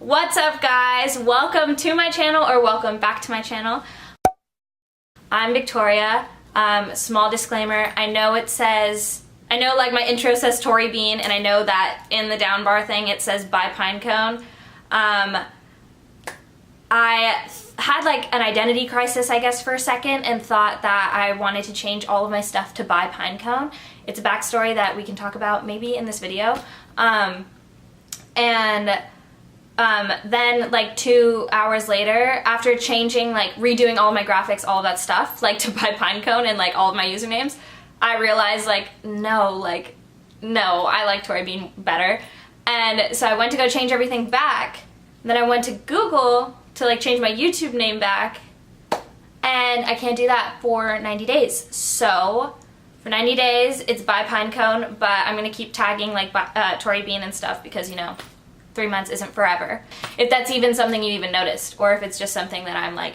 What's up, guys? Welcome to my channel, or welcome back to my channel. I'm Victoria. Small disclaimer, I know like my intro says Tori Bean, and I know that in the down bar thing it says by Pinecone. I had like an identity crisis, I guess, for a second, and thought that I wanted to change all of my stuff to by Pinecone. It's a backstory that we can talk about maybe in this video. Then like 2 hours later, after changing, like redoing all of my graphics, all of that stuff, like to by Pinecone and like all of my usernames, I realized no, I like Tori Bean better. And so I went to go change everything back. Then I went to Google to like change my YouTube name back, and I can't do that for 90 days. So for 90 days, it's by Pinecone, but I'm gonna keep tagging like Tori Bean and stuff because, you know, 3 months isn't forever. If that's even something you even noticed, or if it's just something that I'm like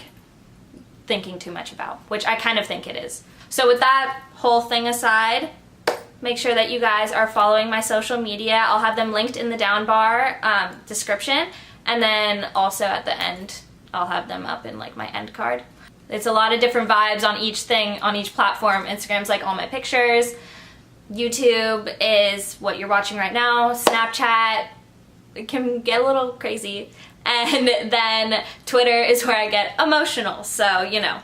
thinking too much about, which I kind of think it is. So with that whole thing aside, make sure that you guys are following my social media. I'll have them linked in the down bar description, and then also at the end, I'll have them up in like my end card. It's a lot of different vibes on each thing, on each platform. Instagram's like all my pictures. YouTube is what you're watching right now. Snapchat, it can get a little crazy. And then Twitter is where I get emotional. So, you know,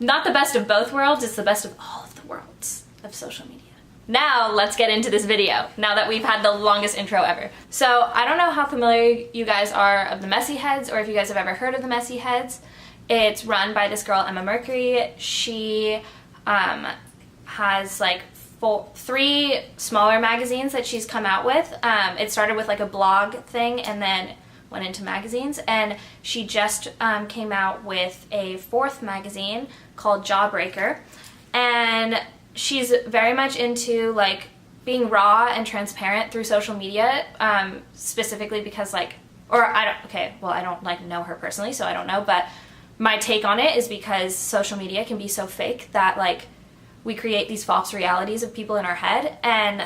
not the best of both worlds, it's the best of all of the worlds of social media. Now, let's get into this video, now that we've had the longest intro ever. So, I don't know how familiar you guys are of the Messy Heads, or if you guys have ever heard of the Messy Heads. It's run by this girl, Emma Mercury. She has like 3 smaller magazines that she's come out with. It started with like a blog thing and then went into magazines, and she just came out with a 4th magazine called Jawbreaker, and she's very much into like being raw and transparent through social media, specifically because I don't like know her personally, so I don't know, but my take on it is because social media can be so fake that like we create these false realities of people in our head, and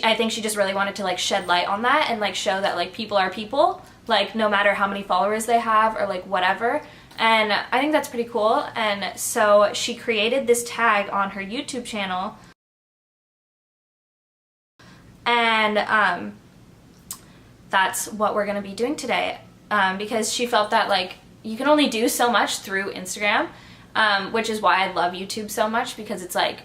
I think she just really wanted to like shed light on that and like show that like people are people, like no matter how many followers they have or like whatever. And I think that's pretty cool. And so she created this tag on her YouTube channel, and that's what we're gonna be doing today, because she felt that like you can only do so much through Instagram, which is why I love YouTube so much, because it's like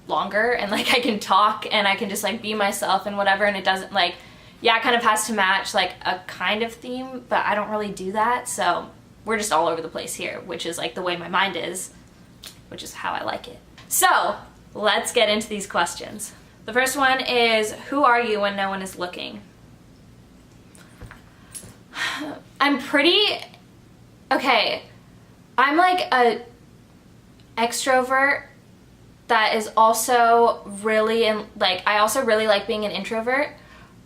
longer and like I can talk and I can just like be myself and whatever, and it doesn't like, yeah, it kind of has to match like a kind of theme, but I don't really do that, so we're just all over the place here, which is like the way my mind is, which is how I like it. So let's get into these questions. The first one is, who are you when no one is looking? I'm like a extrovert that is also really I also really like being an introvert,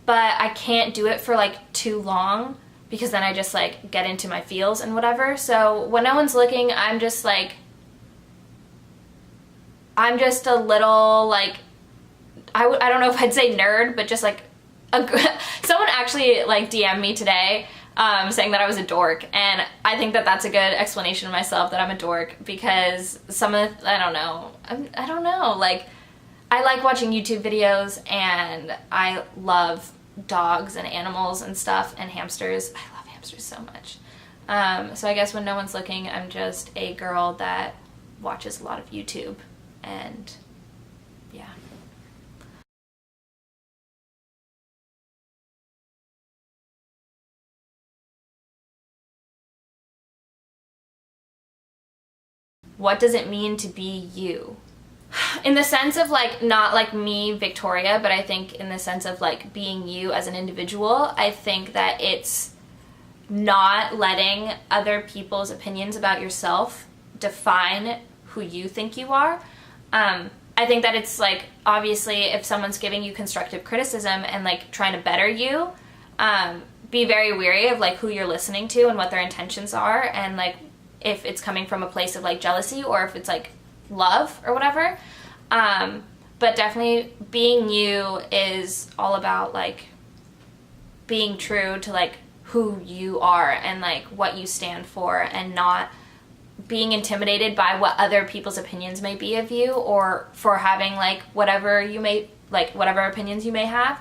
but I can't do it for like too long because then I just like get into my feels and whatever. So when no one's looking, I'm just a little like, I don't know if I'd say nerd, but just like someone actually like DM'd me today saying that I was a dork, and I think that that's a good explanation of myself, that I'm a dork, because I don't know, like I like watching YouTube videos, and I love dogs and animals and stuff, and hamsters. I love hamsters so much. So I guess when no one's looking, I'm just a girl that watches a lot of YouTube, and yeah. What does it mean to be you? In the sense of like, not like me, Victoria, but I think in the sense of like being you as an individual, I think that it's not letting other people's opinions about yourself define who you think you are. I think that it's like, obviously, if someone's giving you constructive criticism and like trying to better you, be very wary of like who you're listening to and what their intentions are, and like if it's coming from a place of like jealousy or if it's like love or whatever. But definitely being you is all about like being true to like who you are and like what you stand for, and not being intimidated by what other people's opinions may be of you, or for having like whatever opinions you may have.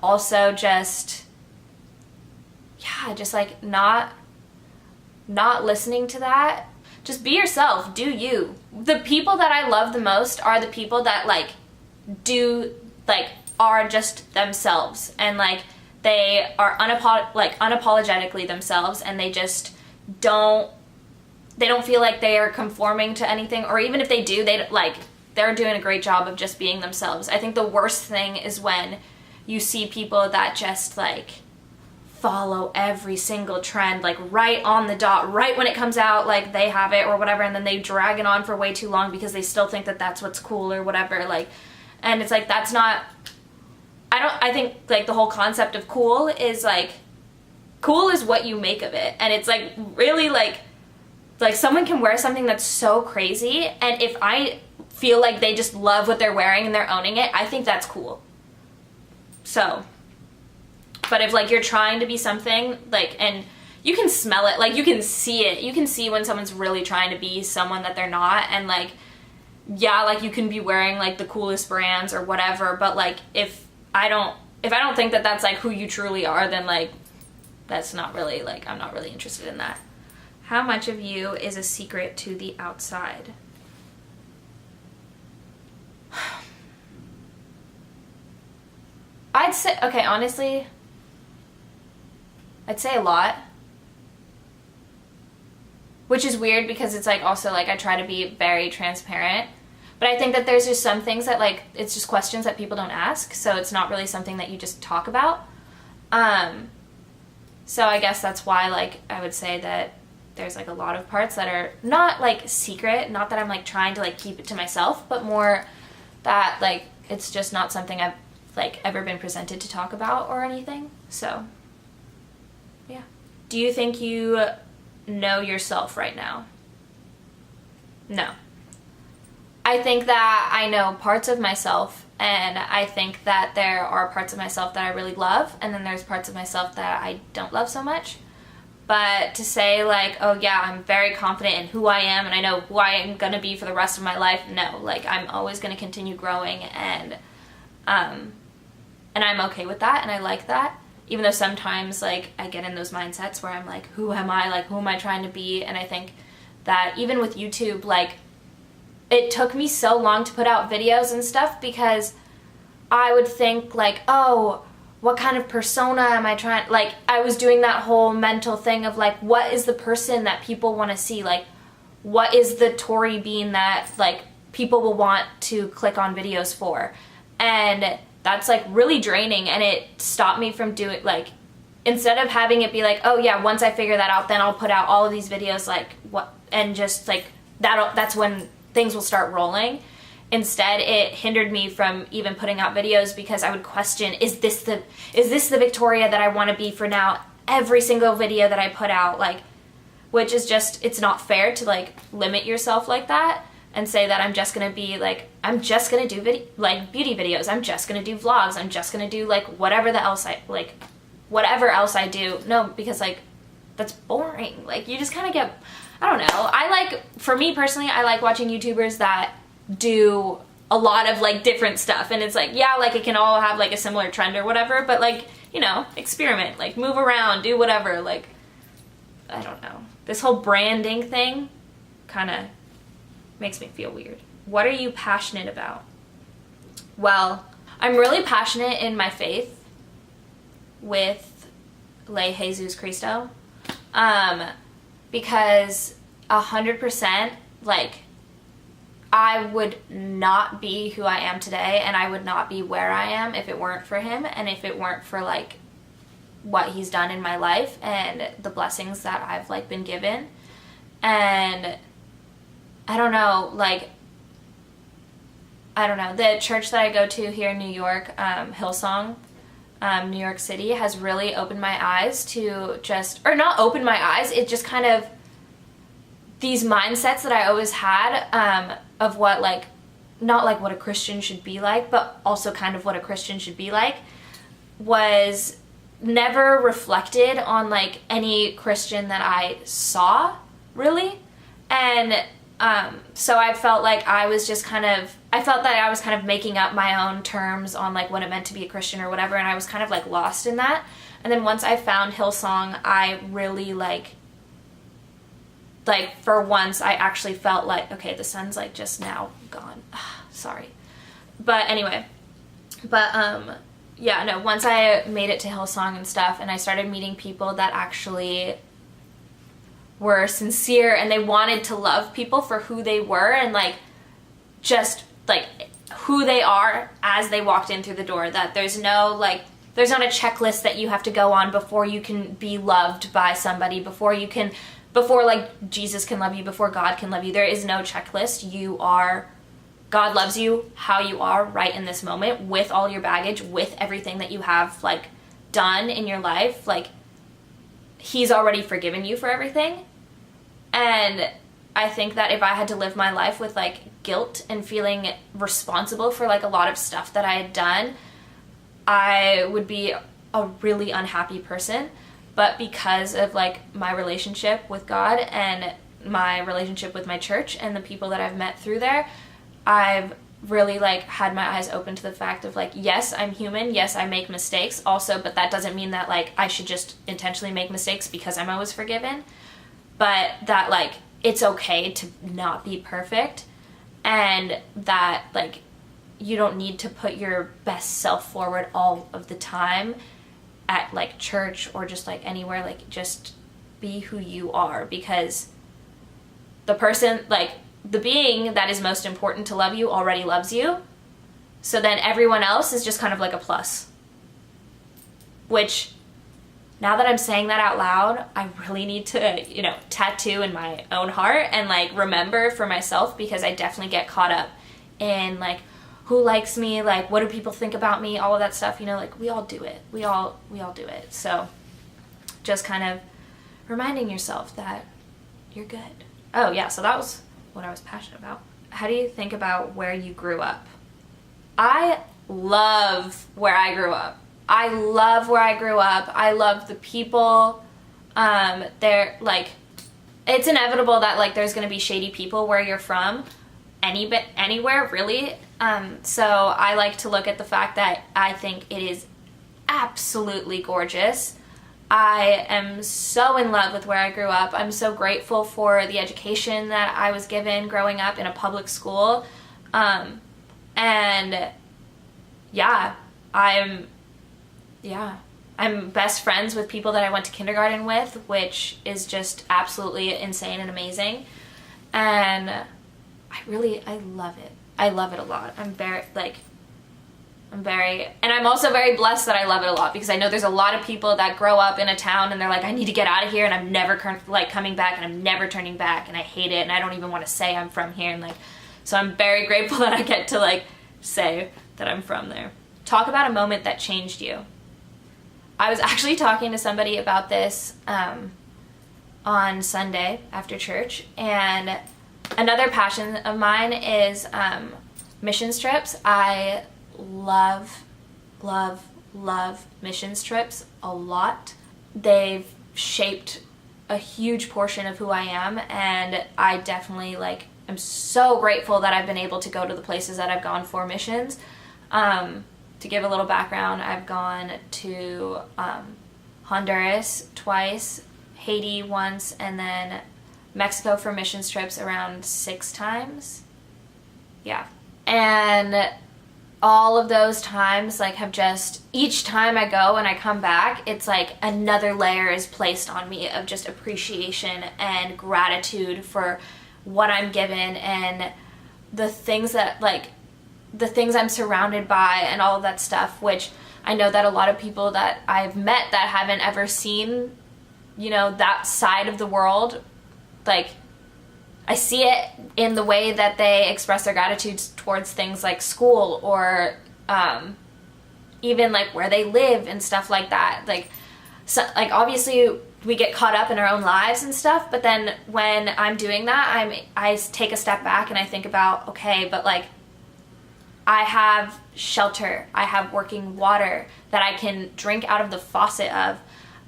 Also just like not listening to that. Just be yourself, do you. The people that I love the most are the people that like are just themselves, and like they are unapologetically themselves, and they just don't feel like they are conforming to anything, or even if they do, they're doing a great job of just being themselves. I think the worst thing is when you see people that just like follow every single trend, like right on the dot, right when it comes out, like they have it or whatever, and then they drag it on for way too long because they still think that that's what's cool or whatever. Like, and it's like, that's not, I think like the whole concept of cool is what you make of it. And it's like really like someone can wear something that's so crazy, and if I feel like they just love what they're wearing and they're owning it, I think that's cool. So, but if like you're trying to be something, like, and you can smell it, like you can see it, you can see when someone's really trying to be someone that they're not, and like, yeah, like you can be wearing like the coolest brands or whatever, but like if I don't think that that's like who you truly are, then like that's not really, like, I'm not really interested in that. How much of you is a secret to the outside? I'd say, okay, honestly, I'd say a lot. Which is weird because it's like also like I try to be very transparent. But I think that there's just some things that like, it's just questions that people don't ask. So it's not really something that you just talk about. So I guess that's why like I would say that there's like a lot of parts that are not like secret. Not that I'm like trying to like keep it to myself, but more that like it's just not something I've like ever been presented to talk about or anything. So yeah. Do you think you know yourself right now? No. I think that I know parts of myself, and I think that there are parts of myself that I really love, and then there's parts of myself that I don't love so much. But to say like, oh yeah, I'm very confident in who I am and I know who I am going to be for the rest of my life, no. Like I'm always going to continue growing, and I'm okay with that, and I like that. Even though sometimes like I get in those mindsets where I'm like, who am I? Like, who am I trying to be? And I think that even with YouTube, like it took me so long to put out videos and stuff because I would think like, oh, what kind of persona am I trying? Like I was doing that whole mental thing of like, what is the person that people want to see? Like, what is the Tori bean that like people will want to click on videos for? And that's like really draining, and it stopped me from doing like, instead of having it be like, oh yeah, once I figure that out, then I'll put out all of these videos, like what, and just like that's when things will start rolling. Instead, it hindered me from even putting out videos because I would question, is this the Victoria that I want to be for now? Every single video that I put out, like, which is just, it's not fair to like limit yourself like that and say that I'm just gonna be like, I'm just gonna do beauty videos, I'm just gonna do vlogs, I'm just gonna do like whatever else I do. No, because like that's boring. Like you just kind of get, I don't know. For me personally, I like watching YouTubers that do a lot of like different stuff, and it's like, yeah, like it can all have like a similar trend or whatever, but like, you know, experiment, like move around, do whatever. Like, I don't know. This whole branding thing kind of makes me feel weird. What are you passionate about? Well, I'm really passionate in my faith with Lay Jesus Cristo, because 100%, like, I would not be who I am today, and I would not be where I am if it weren't for him, and if it weren't for like what he's done in my life and the blessings that I've like been given. And I don't know, the church that I go to here in New York, Hillsong, New York City, has really opened my eyes to or not opened my eyes, it just kind of, these mindsets that I always had, of what like, not like what a Christian should be like, but also kind of what a Christian should be like, was never reflected on like any Christian that I saw, really. And so I felt like I felt that I was kind of making up my own terms on like what it meant to be a Christian or whatever, and I was kind of like lost in that. And then once I found Hillsong, I really like for once I actually felt like, okay, the sun's like just now gone. Sorry. But anyway, yeah, no, once I made it to Hillsong and stuff, and I started meeting people that actually were sincere and they wanted to love people for who they were and like just like who they are as they walked in through the door, that there's not a checklist that you have to go on before you can be loved by somebody, before like Jesus can love you, before God can love you. There is no checklist. God loves you how you are right in this moment, with all your baggage, with everything that you have like done in your life. Like, he's already forgiven you for everything. And I think that if I had to live my life with like guilt and feeling responsible for like a lot of stuff that I had done, I would be a really unhappy person. But because of like my relationship with God and my relationship with my church and the people that I've met through there, I've really like had my eyes open to the fact of like, yes, I'm human, yes, I make mistakes also, but that doesn't mean that like I should just intentionally make mistakes because I'm always forgiven. But that like it's okay to not be perfect, and that like you don't need to put your best self forward all of the time at like church or just like anywhere. Like, just be who you are, because the person, like the being that is most important to love you already loves you. So then everyone else is just kind of like a plus. Which, now that I'm saying that out loud, I really need to, tattoo in my own heart and like remember for myself, because I definitely get caught up in like, who likes me, like what do people think about me, all of that stuff, like we all do it. We all do it. So just kind of reminding yourself that you're good. Oh yeah, so that was what I was passionate about. How do you think about where you grew up? I love where I grew up. I love where I grew up. I love the people. They're like, it's inevitable that like there's gonna be shady people where you're from, anywhere really. So I like to look at the fact that I think it is absolutely gorgeous. I am so in love with where I grew up. I'm so grateful for the education that I was given growing up in a public school. And yeah, I'm best friends with people that I went to kindergarten with, which is just absolutely insane and amazing. And I love it. I love it a lot. And I'm also very blessed that I love it a lot, because I know there's a lot of people that grow up in a town and they're like, I need to get out of here and I'm never coming back and I'm never turning back and I hate it and I don't even want to say I'm from here, and like, so I'm very grateful that I get to like say that I'm from there. Talk about a moment that changed you. I was actually talking to somebody about this on Sunday after church, and another passion of mine is missions trips. I love missions trips a lot. They've shaped a huge portion of who I am, and I definitely I'm so grateful that I've been able to go to the places that I've gone for missions. To give a little background, I've gone to Honduras twice, Haiti once, and then Mexico for missions trips around 6 times. Yeah. And all of those times have just, each time I go and I come back, it's like another layer is placed on me of just appreciation and gratitude for what I'm given and the things that the things I'm surrounded by and all of that stuff, which I know that a lot of people that I've met that haven't ever seen, that side of the world, I see it in the way that they express their gratitude towards things like school or even where they live and stuff like that. Obviously we get caught up in our own lives and stuff, but then when I'm doing that, I take a step back and I think about, okay, but I have shelter. I have working water that I can drink out of the faucet of.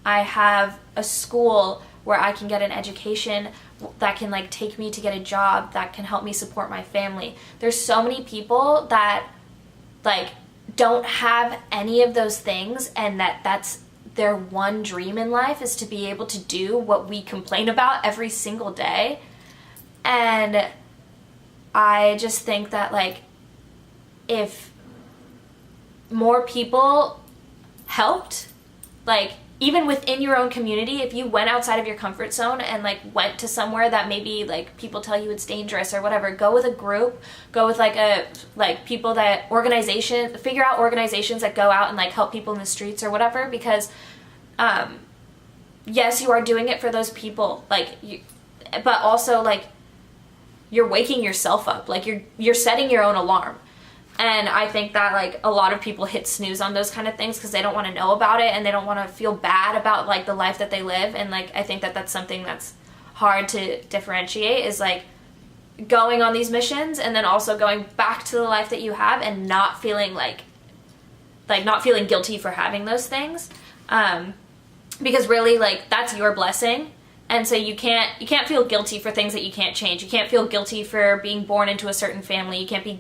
I have a school where I can get an education that can like take me to get a job that can help me support my family. There's so many people that like don't have any of those things, and that's their one dream in life, is to be able to do what we complain about every single day. And I just think that like if more people helped, like even within your own community, if you went outside of your comfort zone and like went to somewhere that maybe like people tell you it's dangerous or whatever, go with a group, go with people that figure out organizations that go out and like help people in the streets or whatever, because yes, you are doing it for those people, but also like you're waking yourself up, like you're setting your own alarm. And I think that like a lot of people hit snooze on those kind of things because they don't want to know about it and they don't want to feel bad about like the life that they live. And like I think that that's something that's hard to differentiate, is like going on these missions and then also going back to the life that you have and not feeling like not feeling guilty for having those things, because really like that's your blessing. And so you can't feel guilty for things that you can't change. You can't feel guilty for being born into a certain family. You can't feel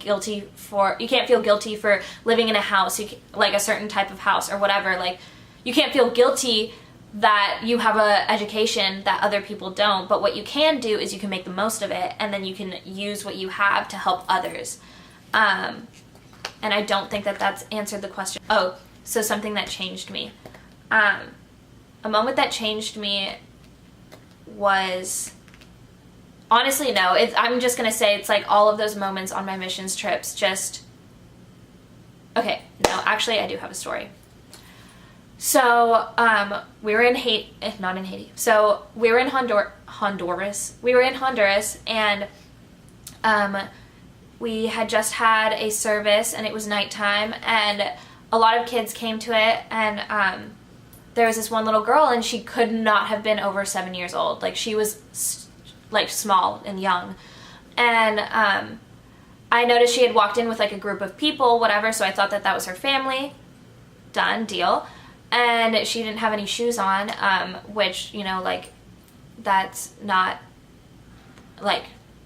guilty for living in a house, like a certain type of house or whatever. Like you can't feel guilty that you have a education that other people don't. But what you can do is you can make the most of it, and then you can use what you have to help others. And I don't think that that's answered the question. Oh, so something that changed me. A moment that changed me was, honestly, no, I'm just gonna say it's like all of those moments on my missions trips okay, no, actually I do have a story. So we were in not in Haiti, so we were in Honduras. We were in Honduras, and we had just had a service, and it was nighttime, and a lot of kids came to it, and there was this one little girl, and she could not have been over 7 years old. Like she was like small and young. And I noticed she had walked in with like a group of people, whatever, so I thought that was her family. Done deal. And she didn't have any shoes on, which, you know, like that's not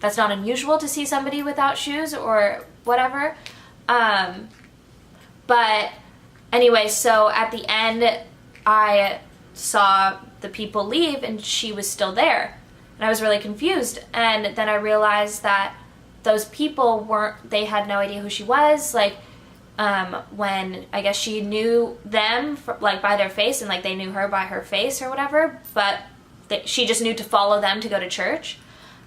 unusual to see somebody without shoes or whatever. But anyway, so at the end I saw the people leave and she was still there, and I was really confused. And then I realized that those people they had no idea who she was. Like when I guess she knew them by their face, and like they knew her by her face or whatever, but she just knew to follow them to go to church,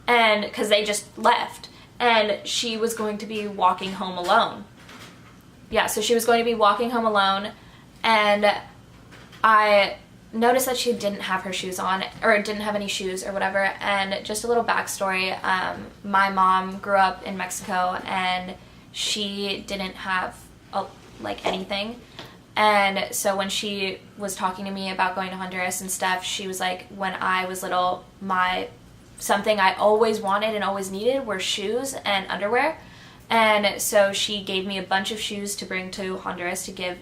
and because they just left, and she was going to be walking home alone. Yeah, so she was going to be walking home alone, and I noticed that she didn't have her shoes on, or didn't have any shoes or whatever. And just a little backstory, my mom grew up in Mexico, and she didn't have anything. And so when she was talking to me about going to Honduras and stuff, she was like, when I was little, something I always wanted and always needed were shoes and underwear. And so she gave me a bunch of shoes to bring to Honduras to give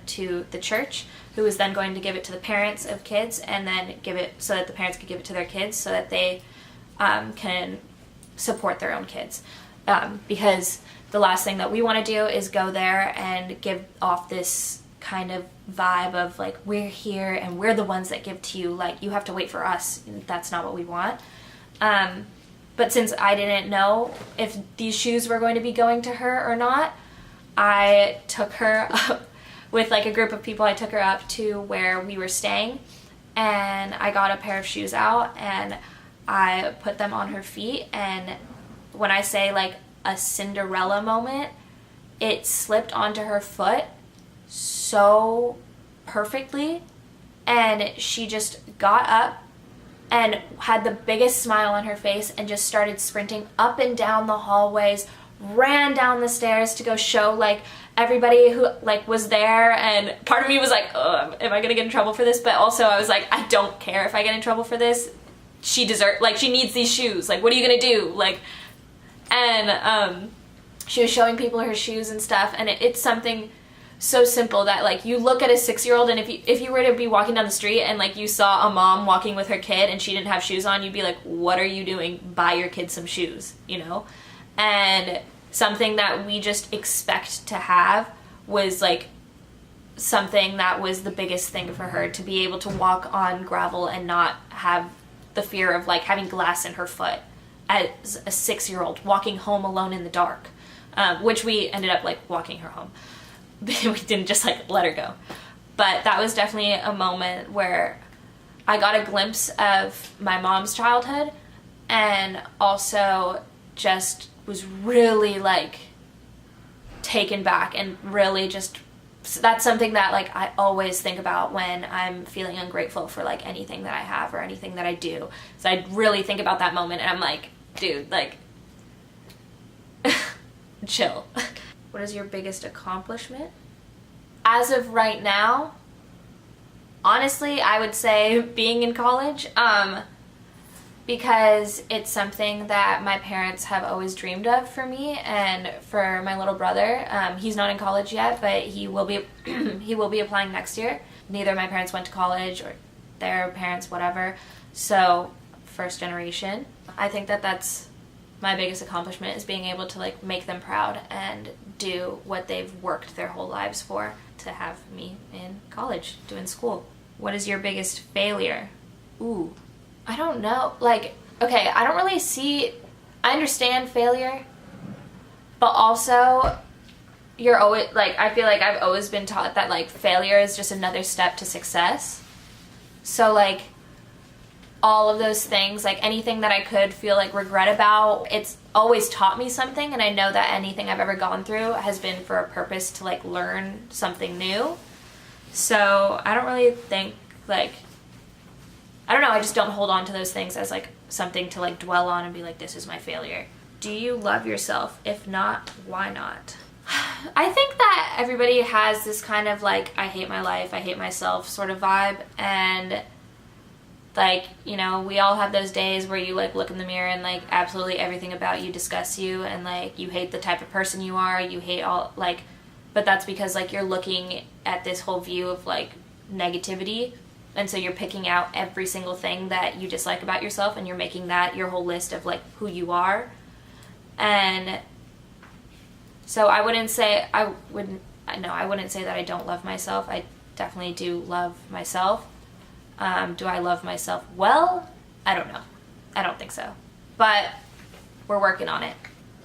to the church, who was then going to give it to the parents of kids, and then give it so that the parents could give it to their kids, so that they can support their own kids. Because the last thing that we want to do is go there and give off this kind of vibe of like, we're here and we're the ones that give to you, like you have to wait for us. That's not what we want. But since I didn't know if these shoes were going to be going to her or not, I took her up with like a group of people. I took her up to where we were staying, and I got a pair of shoes out and I put them on her feet. And when I say like a Cinderella moment, it slipped onto her foot so perfectly, and she just got up and had the biggest smile on her face and just started sprinting up and down the hallways, ran down the stairs to go show like everybody who like was there. And part of me was like, oh, am I gonna get in trouble for this? But also I was like, I don't care if I get in trouble for this. She needs these shoes. Like, what are you gonna do? Like, and she was showing people her shoes and stuff, and it's something so simple that like you look at a 6-year-old, and if you were to be walking down the street and like you saw a mom walking with her kid and she didn't have shoes on, you'd be like, what are you doing? Buy your kid some shoes, you know? And something that we just expect to have was like something that was the biggest thing for her, to be able to walk on gravel and not have the fear of like having glass in her foot as a 6-year-old walking home alone in the dark, which we ended up like walking her home. We didn't just like let her go. But that was definitely a moment where I got a glimpse of my mom's childhood, and also just was really like taken back, and really just, that's something that like I always think about when I'm feeling ungrateful for like anything that I have or anything that I do. So I really think about that moment, and I'm like, dude, like chill. What is your biggest accomplishment? As of right now, honestly, I would say being in college, because it's something that my parents have always dreamed of for me and for my little brother. He's not in college yet, but he will be he will be applying next year. Neither of my parents went to college, or their parents, whatever. So, first generation. I think that that's my biggest accomplishment, is being able to like make them proud and do what they've worked their whole lives for, to have me in college, doing school. What is your biggest failure? Ooh, I don't know. Like, okay, I don't really see, I understand failure, but also you're always, like, I feel like I've always been taught that like failure is just another step to success. So like all of those things, like anything that I could feel like regret about, it's always taught me something, and I know that anything I've ever gone through has been for a purpose, to like learn something new. So I don't really think like, I don't know, I just don't hold on to those things as like something to like dwell on and be like, this is my failure. Do you love yourself? If not, why not? I think that everybody has this kind of like, I hate my life, I hate myself sort of vibe, and like, you know, we all have those days where you like look in the mirror and like absolutely everything about you disgusts you, and like you hate the type of person you are, you hate all like, but that's because like you're looking at this whole view of like negativity, and so you're picking out every single thing that you dislike about yourself, and you're making that your whole list of like who you are. And so I wouldn't say that I don't love myself. I definitely do love myself. Do I love myself well? I don't know. I don't think so. But we're working on it.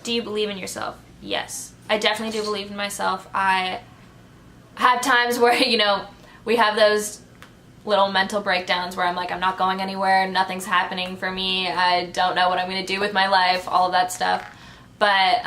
Do you believe in yourself? Yes. I definitely do believe in myself. I have times where, you know, we have those little mental breakdowns where I'm like, I'm not going anywhere, nothing's happening for me, I don't know what I'm going to do with my life, all of that stuff. But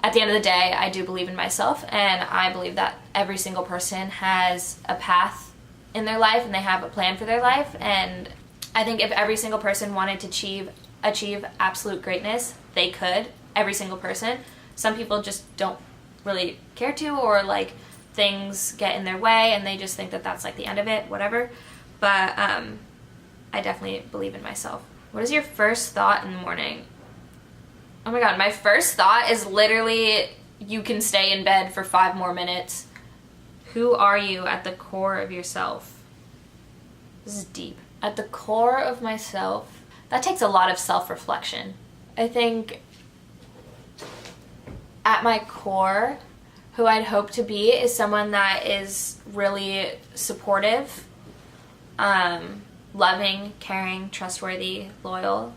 at the end of the day, I do believe in myself, and I believe that every single person has a path in their life, and they have a plan for their life. And I think if every single person wanted to achieve absolute greatness, they could. Every single person. Some people just don't really care to, or like things get in their way and they just think that that's like the end of it, whatever. But I definitely believe in myself. What is your first thought in the morning? Oh my god, my first thought is literally, you can stay in bed for 5 more minutes. Who are you at the core of yourself? This is deep. At the core of myself, that takes a lot of self-reflection. I think at my core, who I'd hope to be is someone that is really supportive, loving, caring, trustworthy, loyal.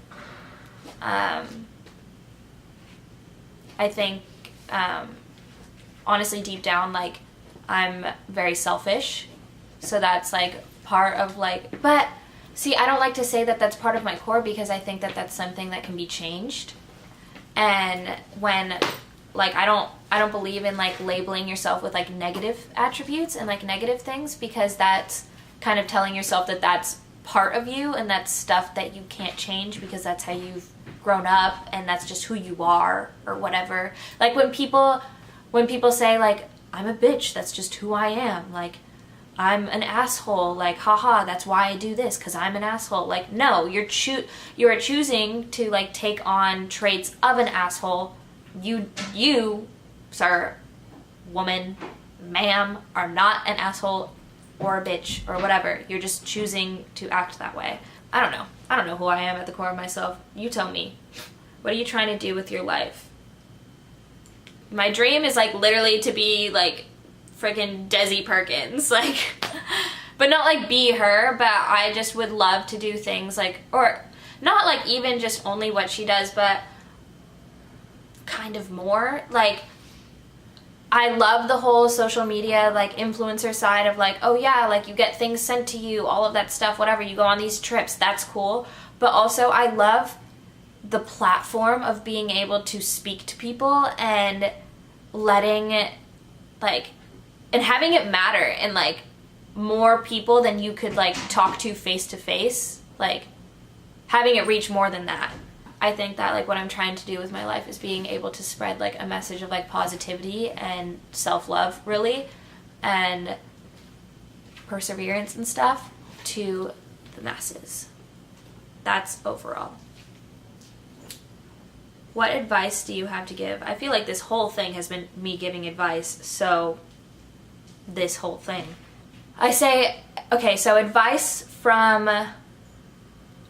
I think, honestly, deep down, like, I'm very selfish, so that's like part of like, but see, I don't like to say that that's part of my core, because I think that that's something that can be changed. And when like I don't believe in like labeling yourself with like negative attributes and like negative things, because that's kind of telling yourself that that's part of you, and that's stuff that you can't change because that's how you've grown up and that's just who you are, or whatever. Like when people say like, I'm a bitch, that's just who I am. Like, I'm an asshole, like, haha, that's why I do this, because I'm an asshole. Like, no, you are choosing to like take on traits of an asshole you, sir, woman, ma'am, are not an asshole or a bitch or whatever. You're just choosing to act that way. I don't know. I don't know who I am at the core of myself. You tell me. What are you trying to do with your life? My dream is like literally to be like freaking Desi Perkins, like, but not like be her, but I just would love to do things like, or not like even just only what she does, but kind of more. Like, I love the whole social media, like, influencer side of, like, oh yeah, like, you get things sent to you, all of that stuff, whatever, you go on these trips, that's cool. But also, I love the platform of being able to speak to people and letting it, like, and having it matter in, like, more people than you could, like, talk to face, like, having it reach more than that. I think that, like, what I'm trying to do with my life is being able to spread, like, a message of, like, positivity and self-love, really, and perseverance and stuff to the masses. That's overall. What advice do you have to give? I feel like this whole thing has been me giving advice, so this whole thing. I say, okay, so advice from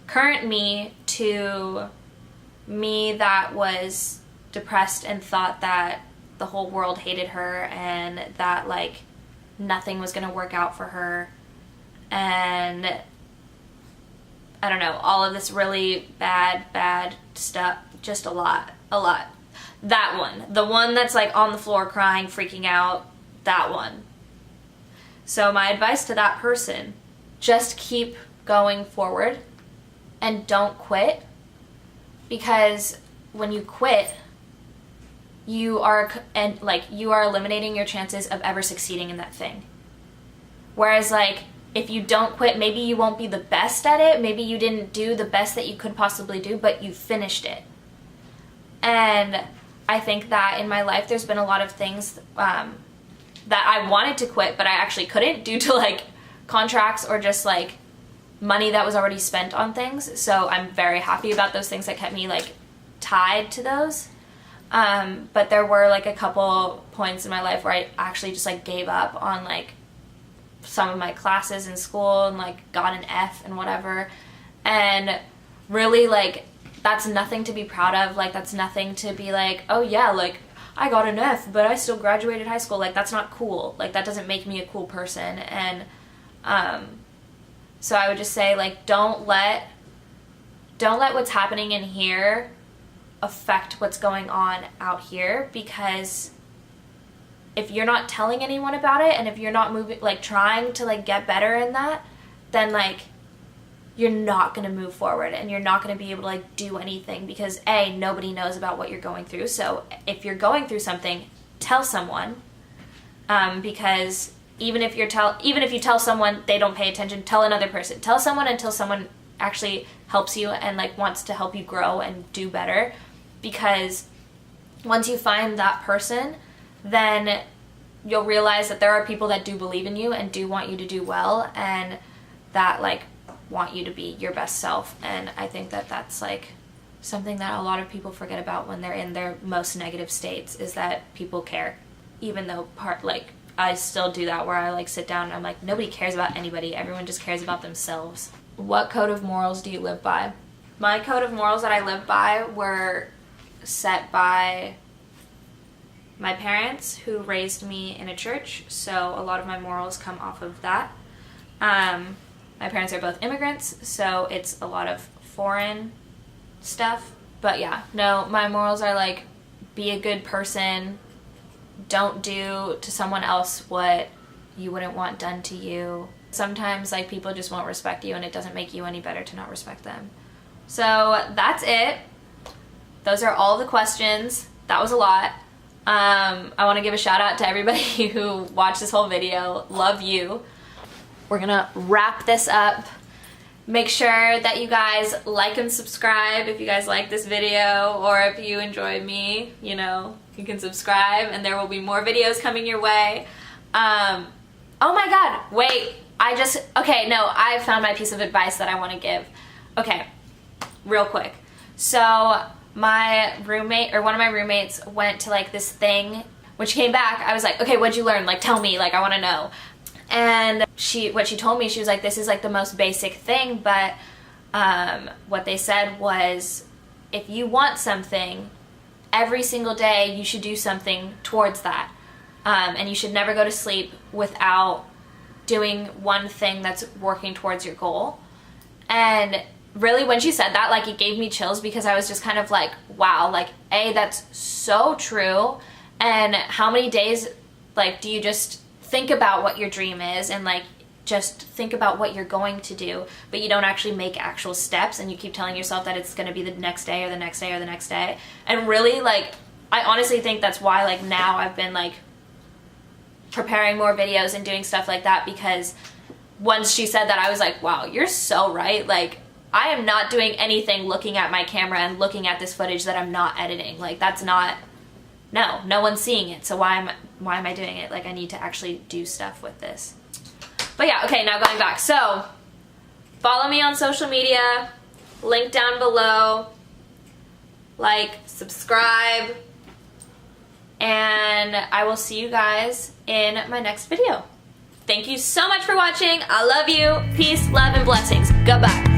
current me to me that was depressed and thought that the whole world hated her and that, like, nothing was gonna work out for her, and I don't know, all of this really bad stuff, just a lot. That one, the one that's like on the floor crying, freaking out, that one. So my advice to that person, just keep going forward and don't quit. Because when you quit, you are eliminating your chances of ever succeeding in that thing. Whereas, like, if you don't quit, maybe you won't be the best at it, maybe you didn't do the best that you could possibly do, but you finished it. And I think that in my life there's been a lot of things that I wanted to quit, but I actually couldn't due to, like, contracts or just, like, money that was already spent on things. So I'm very happy about those things that kept me, like, tied to those. But there were, like, a couple points in my life where I actually just, like, gave up on, like, some of my classes in school and, like, got an F and whatever. And really, like, that's nothing to be proud of. Like, that's nothing to be like, oh yeah, like, I got an F, but I still graduated high school. Like, that's not cool. Like, that doesn't make me a cool person. And, so I would just say, like, don't let what's happening in here affect what's going on out here, because if you're not telling anyone about it and if you're not moving, like, trying to, like, get better in that, then, like, you're not going to move forward and you're not going to be able to, like, do anything, because A, nobody knows about what you're going through. So if you're going through something, tell someone, because even if you tell someone, they don't pay attention, tell another person. Tell someone until someone actually helps you and, like, wants to help you grow and do better. Because once you find that person, then you'll realize that there are people that do believe in you and do want you to do well, and that, like, want you to be your best self. And I think that that's, like, something that a lot of people forget about when they're in their most negative states, is that people care. Even though I still do that, where I, like, sit down and I'm like, nobody cares about anybody, everyone just cares about themselves. What code of morals do you live by? My code of morals that I live by were set by my parents, who raised me in a church, so a lot of my morals come off of that. My parents are both immigrants, so it's a lot of foreign stuff. But yeah, no, my morals are, like, be a good person, don't do to someone else what you wouldn't want done to you. Sometimes, like, people just won't respect you, and it doesn't make you any better to not respect them. So that's it. Those are all the questions. That was a lot. I want to give a shout out to everybody who watched this whole video. Love you. We're gonna wrap this up. Make sure that you guys like and subscribe if you guys like this video, or if you enjoyed me, you know, you can subscribe and there will be more videos coming your way. Oh my god, wait, I found my piece of advice that I want to give. Okay, real quick. So my roommate, or one of my roommates, went to like this thing. When she came back, I was like, okay, what'd you learn? Like, tell me, like, I want to know. And what she told me, she was like, this is like the most basic thing, but what they said was, if you want something, every single day you should do something towards that. And you should never go to sleep without doing one thing that's working towards your goal. And really, when she said that, like, it gave me chills, because I was just kind of like, wow, like, A, that's so true. And how many days, like, do you just think about what your dream is, and like just think about what you're going to do, but you don't actually make actual steps, and you keep telling yourself that it's going to be the next day or the next day or the next day. And really, like, I honestly think that's why, like, now I've been like preparing more videos and doing stuff like that, because once she said that, I was like, wow, you're so right. Like, I am not doing anything looking at my camera and looking at this footage that I'm not editing. Like, that's not, no one's seeing it, so why am I doing it? Like, I need to actually do stuff with this. But yeah, okay, now going back. So, follow me on social media, link down below, like, subscribe, and I will see you guys in my next video. Thank you so much for watching. I love you. Peace, love, and blessings. Goodbye.